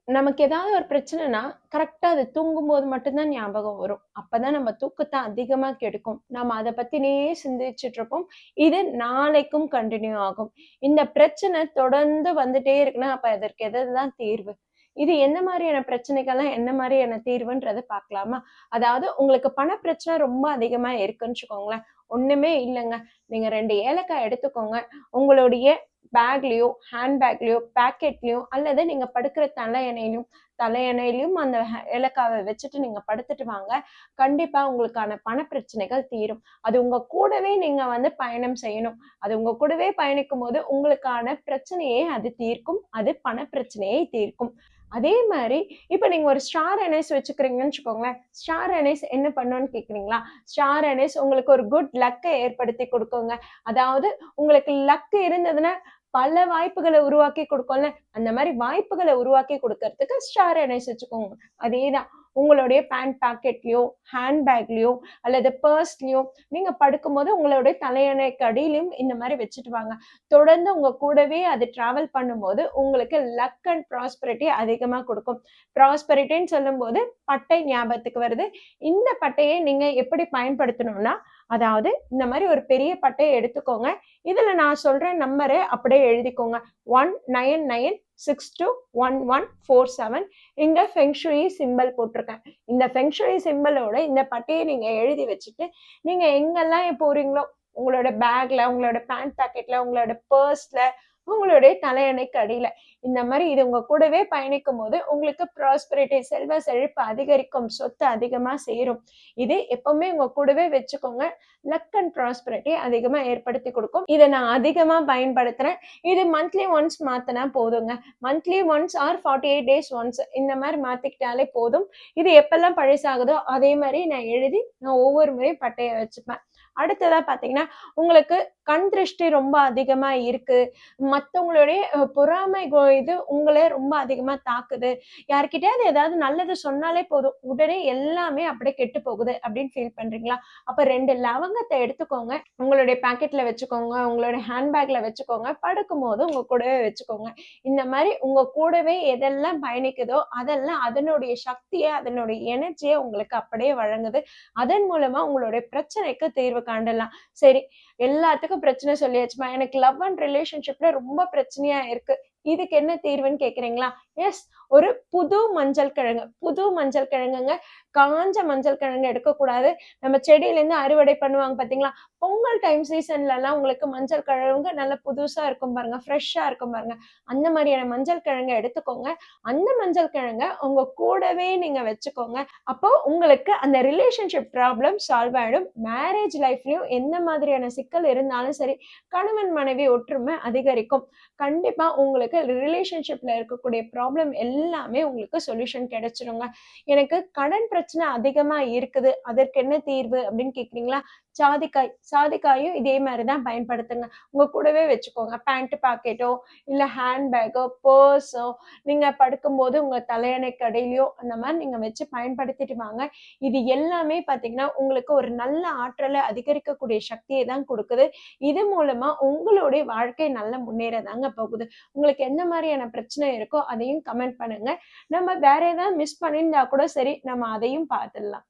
நமக்கு ஏதாவது ஒரு பிரச்சனைனா, கரெக்ட்டா அது தூங்கும்போது மட்டும் தான் ஞாபகம் வரும். அப்பதான் நம்ம தூக்கத்த அதிகமா கெடுக்கும். நம்ம அத பத்தினே சிந்திச்சுட்ருப்போம். இது நாளைக்கும் கன்டின்யூ ஆகும். இந்த பிரச்சனை தொடர்ந்து வந்துட்டே இருக்குன்னா, அப்ப அதற்கு எதுதான் தீர்வு? இது என்ன மாரியான பிரச்சனைக்கெல்லாம் என்ன மாரியான தீர்வுன்றத பார்க்கலாமா? அதாவது உங்களுக்கு பண பிரச்சனை ரொம்ப அதிகமா இருக்குன்னு வச்சுக்கோங்களேன். ஒண்ணுமே இல்லங்க. நீங்க 2 ஏலக்காய் எடுத்துக்கோங்க. உங்களுடைய பேக்லயோ, ஹேண்ட் பேக்லயோ, பாக்கெட்லயோ அல்லது நீங்க படுக்கிற தலையணையிலயும் அந்த ஏலக்காவ வச்சுட்டு நீங்க படுத்துட்டு வாங்க. கண்டிப்பா உங்களுக்கான பண பிரச்சனைகள் தீரும். அது உங்க கூடவே நீங்க பயணம் செய்யணும். அது உங்க கூடவே பயணிக்கும்போது உங்களுக்கான பிரச்சனையே அது தீர்க்கும். அது பண பிரச்சனையை தீர்க்கும். அதே மாரி இப்ப நீங்க ஒரு ஸ்டார் அனீஸ் வச்சுக்கிறீங்கன்னு வச்சுக்கோங்களேன். ஸ்டார் அனீஸ் என்ன பண்ணும்னு கேட்கிறீங்களா? ஸ்டார் அனீஸ் உங்களுக்கு ஒரு குட் லக்க ஏற்படுத்தி குடுக்குங்க. அதாவது உங்களுக்கு லக் இருந்ததுன்னா பல வாய்ப்புகள உருவாக்கி குடுக்கும்ல. அந்த மாரி வாய்ப்புகள உருவாக்கி குடுக்கறதுக்கு ஸ்டார் அனீஸ் வச்சுக்கோங்க. அதேதான். உங்களுடைய பேண்ட் பாக்கெட்லயோ, ஹேண்ட் பேக்லயோ அல்லது பர்ஸ்லயோ நீங்க படுக்கும்போது உங்களுடைய தலையணைக்கு அடியிலயும் இந்த மாரி வச்சுட்டு வாங்க. தொடர்ந்து உங்க கூடவே அது டிராவல் பண்ணும்போது உங்களுக்கு லக் அண்ட் ப்ராஸ்பெரிட்டி அதிகமா குடுக்கும். ப்ராஸ்பெரிட்டின்னு சொல்லும்போது பட்டை ஞாபகத்துக்கு வருது. இந்த பட்டைய நீங்க எப்படி பயன்படுத்தணும்னா, அதாவது இந்த மாரி ஒரு பெரிய பட்டைய எடுத்துக்கோங்க. இதுல நான் சொல்ற நம்பர அப்படியே எழுதிக்கோங்க. 199621147. இங்க ஃபெங் ஷூயி சிம்பல் போட்டிருக்கேன். இந்த ஃபெங் ஷூயி சிம்பலோட இந்த பட்டைய நீங்க எழுதி வச்சுட்டு, நீங்க எங்கெல்லாம் போறீங்களோ, உங்களோட பேக்ல, உங்களோட பேண்ட் பாக்கெட்ல, உங்களோட பர்ஸ்ல, உங்களுடைய தலையணைக்கு அடியில, இந்த மாரி இது உங்க கூடவே பயணிக்கும்போது, உங்களுக்கு ப்ராஸ்பெரிட்டி செல்வ செழிப்பு அதிகரிக்கும். சொத்து அதிகமா சேரும். இது எப்பவுமே உங்க கூடவே வச்சுக்கோங்க. லக் அண்ட் ப்ராஸ்பெரிட்டி அதிகமா ஏற்படுத்தி குடுக்கும். இத நான் அதிகமா பயன்படுத்துறேன். இது மந்த்லி ஒன்ஸ் மாத்துனா போதுங்க. Monthly once or 48 days once இந்த மாரி மாத்திக்கிட்டாலே போதும். இது எப்பல்லாம் பழசாகுதோ அதே மாரி நான் ஒவ்வொரு முறையும் பட்டைய வச்சுப்பேன். அடுத்ததா பார்த்தீங்கன்னா, உங்களுக்கு கண் திருஷ்டி ரொம்ப அதிகமா இருக்கு. மத்தவங்களுடைய பொறாமை இது உங்கள ரொம்ப அதிகமா தாக்குது. யார்கிட்டயாவது ஏதாவது நல்லது சொன்னாலே போதும். உடனே எல்லாமே அப்படியே கெட்டு போகுது அப்படின்னு ஃபீல் பண்றீங்களா? அப்ப 2 லவங்கத்த எடுத்துக்கோங்க. உங்களுடைய பாக்கெட்ல வச்சுக்கோங்க. உங்களோட ஹேண்ட் பேக்ல வச்சுக்கோங்க. படுக்கும்போது உங்க கூடவே வச்சுக்கோங்க. இந்த மாரி உங்க கூடவே எதெல்லாம் பயணிக்குதோ, அதெல்லாம் அதனுடைய சக்திய, அதனுடைய எனர்ஜிய உங்களுக்கு அப்படியே வழங்குது. அதன் மூலமா உங்களுடைய பிரச்சனைக்கு தீர்வு காண்டலாம். சரி, எல்லாத்துக்கும் பிரச்சனை சொல்லியாச்சுமா. எனக்கு லவ் அண்ட் ரிலேஷன்ஷிப்ல ரொம்ப பிரச்சனையா இருக்கு. இதுக்கு என்ன தீர்வுன்னு கேட்கிறீங்களா? எஸ். ஒரு புது மஞ்சள் கிழங்குங்க. காஞ்ச மஞ்சள் கிழங்கு எடுக்கக்கூடாது. நம்ம செடியிலேருந்து அறுவடை பண்ணுவாங்க பார்த்தீங்களா? பொங்கல் டைம் சீசன்லலாம் உங்களுக்கு மஞ்சள் கிழங்கு நல்லா புதுசா இருக்கும் பாருங்க. ஃப்ரெஷ்ஷா இருக்கும் பாருங்க. அந்த மாரியான மஞ்சள் கிழங்க எடுத்துக்கோங்க. அந்த மஞ்சள் கிழங்க உங்க கூடவே நீங்க வச்சுக்கோங்க. அப்போ உங்களுக்கு அந்த ரிலேஷன்ஷிப் ப்ராப்ளம் சால்வ் ஆயிடும். மேரேஜ் லைஃப்லயும் எந்த மாதிரியான சிக்கல் இருந்தாலும் சரி, கணவன் மனைவி ஒற்றுமை அதிகரிக்கும். கண்டிப்பா உங்களுக்கு ரிலேஷன்ஷிப்ல இருக்கக்கூடிய ப்ராப்ளம் எல்லாமே உங்களுக்கு சொல்யூஷன் கிடைச்சிருங்க. எனக்கு கடன் பிரச்சனை அதிகமா இருக்குது. அதற்கு என்ன தீர்வு அப்படின்னு கேட்கிறீங்களா? சாதிக்காயும் இதே மாரி தான் பயன்படுத்துங்க. உங்க கூடவே வச்சுக்கோங்க. பேண்ட் பாக்கெட்டோ, இல்ல ஹேண்ட் பேக்கோ, பர்ஸோ நீங்க படுக்கும்போது உங்க தலையணைக்கு அடியிலயோ அந்த மாரி நீங்க வச்சு பயன்படுத்திட்டு வாங்க. இது எல்லாமே பார்த்தீங்கன்னா, உங்களுக்கு ஒரு நல்ல ஆற்றல அதிகரிக்கக்கூடிய சக்திய தான் குடுக்குது. இது மூலமா உங்களுடைய வாழ்க்கை நல்ல முன்னேற தாங்க போகுது. உங்களுக்கு எந்த மாரியான பிரச்சனை இருக்கோ, அதையும் கமெண்ட் பண்ணுங்க. நம்ம வேற ஏதாவது மிஸ் பண்ணியிருந்தா கூட சரி, நம்ம அதையும் பார்த்துடலாம்.